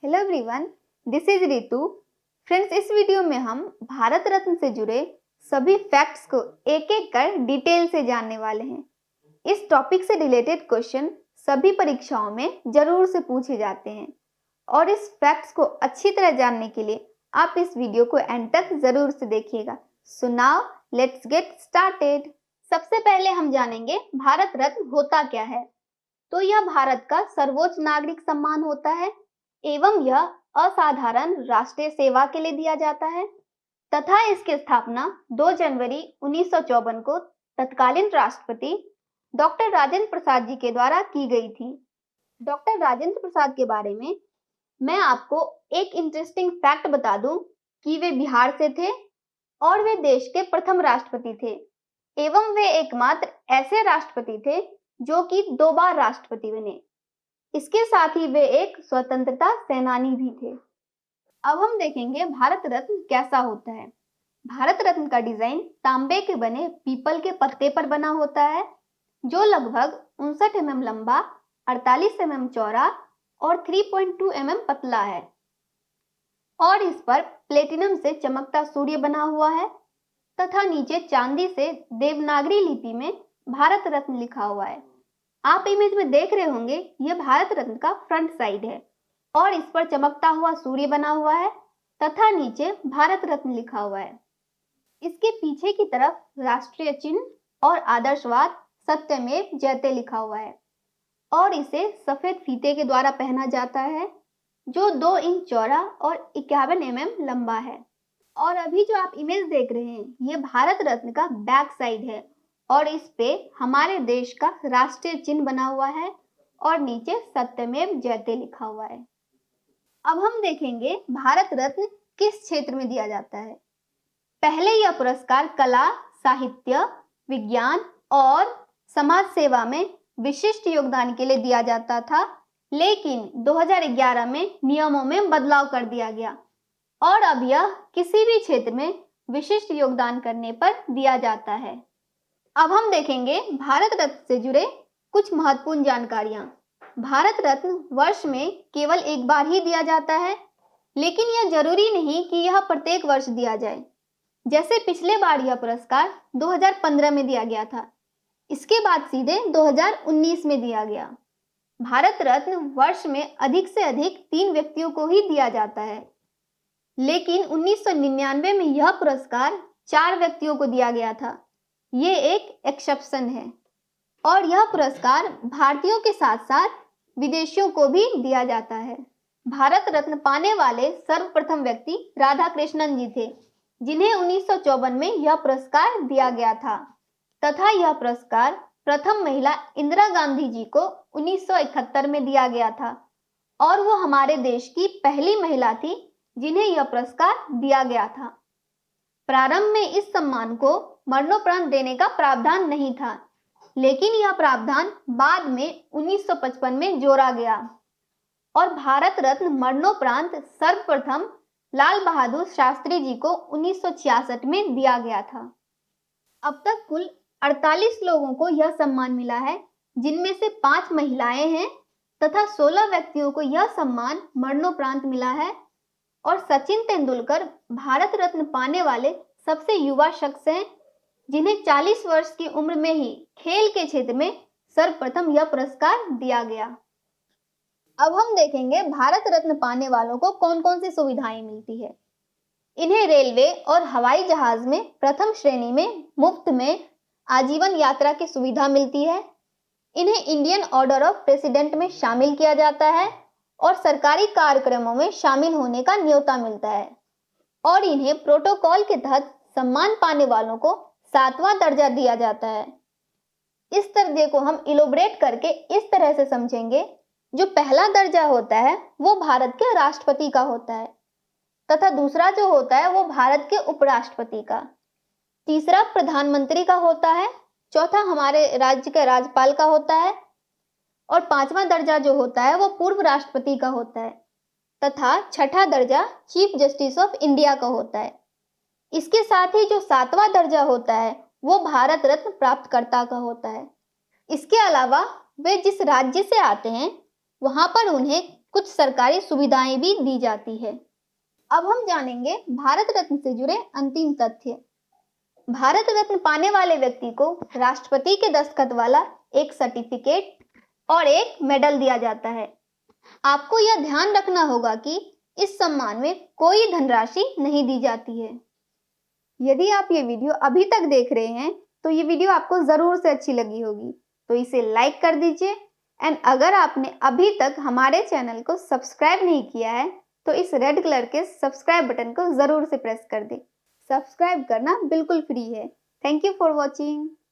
Hello everyone, this is Ritu. Friends, इस video में हम भारत रत्न से जुड़े सभी फैक्ट्स को एक एक कर डिटेल से जानने वाले हैं। इस टॉपिक से रिलेटेड क्वेश्चन सभी परीक्षाओं में जरूर से पूछे जाते हैं और इस फैक्ट्स को अच्छी तरह जानने के लिए आप इस वीडियो को एंड तक जरूर से देखिएगा। So now let's get started. सबसे पहले हम जानेंगे भारत रत्न होता क्या है। तो यह भारत का सर्वोच्च नागरिक सम्मान होता है एवं यह असाधारण राष्ट्रीय सेवा के लिए दिया जाता है तथा इसकी स्थापना 2 जनवरी 1954 को तत्कालीन राष्ट्रपति डॉक्टर राजेंद्र प्रसाद जी के द्वारा की गई थी। डॉक्टर राजेंद्र प्रसाद के बारे में मैं आपको एक इंटरेस्टिंग फैक्ट बता दूं कि वे बिहार से थे और वे देश के प्रथम राष्ट्रपति थे एवं वे एकमात्र ऐसे राष्ट्रपति थे जो कि 2 बार राष्ट्रपति बने। इसके साथ ही वे एक स्वतंत्रता सेनानी भी थे। अब हम देखेंगे भारत रत्न कैसा होता है। भारत रत्न का डिजाइन तांबे के बने पीपल के पत्ते पर बना होता है जो लगभग 59 mm लंबा, 48 mm चौड़ा और 3.2 mm पतला है और इस पर प्लेटिनम से चमकता सूर्य बना हुआ है तथा नीचे चांदी से देवनागरी लिपि में भारत रत्न लिखा हुआ है। आप इमेज में देख रहे होंगे यह भारत रत्न का फ्रंट साइड है और इस पर चमकता हुआ सूर्य बना हुआ है तथा नीचे भारत रत्न लिखा हुआ है। इसके पीछे की तरफ राष्ट्रीय चिन्ह और आदर्शवाद सत्यमेव जयते लिखा हुआ है और इसे सफेद फीते के द्वारा पहना जाता है जो 2 इंच चौड़ा और 51 mm लंबा है। और अभी जो आप इमेज देख रहे हैं ये भारत रत्न का बैक साइड है और इस पे हमारे देश का राष्ट्रीय चिन्ह बना हुआ है और नीचे सत्यमेव जयते लिखा हुआ है। अब हम देखेंगे भारत रत्न किस क्षेत्र में दिया जाता है। पहले यह पुरस्कार कला, साहित्य, विज्ञान और समाज सेवा में विशिष्ट योगदान के लिए दिया जाता था, लेकिन 2011 में नियमों में बदलाव कर दिया गया और अब यह किसी भी क्षेत्र में विशिष्ट योगदान करने पर दिया जाता है। अब हम देखेंगे भारत रत्न से जुड़े कुछ महत्वपूर्ण जानकारियां। भारत रत्न वर्ष में केवल एक बार ही दिया जाता है, लेकिन यह जरूरी नहीं कि यह प्रत्येक वर्ष दिया जाए। जैसे पिछले बार यह पुरस्कार 2015 में दिया गया था, इसके बाद सीधे 2019 में दिया गया। भारत रत्न वर्ष में अधिक से अधिक 3 व्यक्तियों को ही दिया जाता है, लेकिन 1999 में यह पुरस्कार 4 व्यक्तियों को दिया गया था। ये एक एक्सेप्शन है और यह पुरस्कार भारतीयों के साथ साथ विदेशियों को भी दिया जाता है। भारत रत्न पाने वाले सर्वप्रथम व्यक्ति राधा कृष्णन जी थे, जिन्हें 1954 में यह पुरस्कार दिया गया था तथा यह पुरस्कार प्रथम महिला इंदिरा गांधी जी को 1971 में दिया गया था और वो हमारे देश की पहली महिला थी जिन्हें यह पुरस्कार दिया गया था। प्रारंभ में इस सम्मान को मरणोपरांत देने का प्रावधान नहीं था, लेकिन यह प्रावधान बाद में 1955 में जोड़ा गया और भारत रत्न मरणोपरांत सर्वप्रथम लाल बहादुर शास्त्री जी को 1966 में दिया गया था। अब तक कुल 48 लोगों को यह सम्मान मिला है, जिनमें से 5 महिलाएं हैं तथा 16 व्यक्तियों को यह सम्मान मरणोपरांत मिला है और सचिन तेंदुलकर भारत रत्न पाने वाले सबसे युवा शख्स हैं, जिन्हें 40 वर्ष की उम्र में ही खेल के क्षेत्र में सर्वप्रथम यह पुरस्कार दिया गया। अब हम देखेंगे भारत रत्न पाने वालों को कौन कौन सी सुविधाएं मिलती है। इन्हें रेलवे और हवाई जहाज में प्रथम श्रेणी में मुफ्त में आजीवन यात्रा की सुविधा मिलती है। इन्हें इंडियन ऑर्डर ऑफ प्रेसिडेंट में शामिल किया जाता है और सरकारी कार्यक्रमों में शामिल होने का न्योता मिलता है और इन्हें प्रोटोकॉल के तहत सम्मान पाने वालों को 7वां दर्जा दिया जाता है। इस दर्जे को हम इलोबरेट करके इस तरह से समझेंगे, जो पहला दर्जा होता है वो भारत के राष्ट्रपति का होता है तथा दूसरा जो होता है वो भारत के उपराष्ट्रपति का, तीसरा प्रधानमंत्री का होता है, चौथा हमारे राज्य के राज्यपाल का होता है और 5वां दर्जा जो होता है वो पूर्व राष्ट्रपति का होता है तथा छठा दर्जा चीफ जस्टिस ऑफ इंडिया का होता है। इसके साथ ही जो 7वां दर्जा होता है वो भारत रत्न प्राप्तकर्ता का होता है। इसके अलावा वे जिस राज्य से आते हैं वहां पर उन्हें कुछ सरकारी सुविधाएं भी दी जाती है। अब हम जानेंगे भारत रत्न से जुड़े अंतिम तथ्य। भारत रत्न पाने वाले व्यक्ति को राष्ट्रपति के दस्तखत वाला एक सर्टिफिकेट और एक मेडल दिया जाता है। आपको यह ध्यान रखना होगा कि इस सम्मान में कोई धनराशि नहीं दी जाती है। यदि आप ये वीडियो अभी तक देख रहे हैं तो ये वीडियो आपको जरूर से अच्छी लगी होगी, तो इसे लाइक कर दीजिए। एंड अगर आपने अभी तक हमारे चैनल को सब्सक्राइब नहीं किया है तो इस रेड कलर के सब्सक्राइब बटन को जरूर से प्रेस कर दें। सब्सक्राइब करना बिल्कुल फ्री है। Thank you for watching.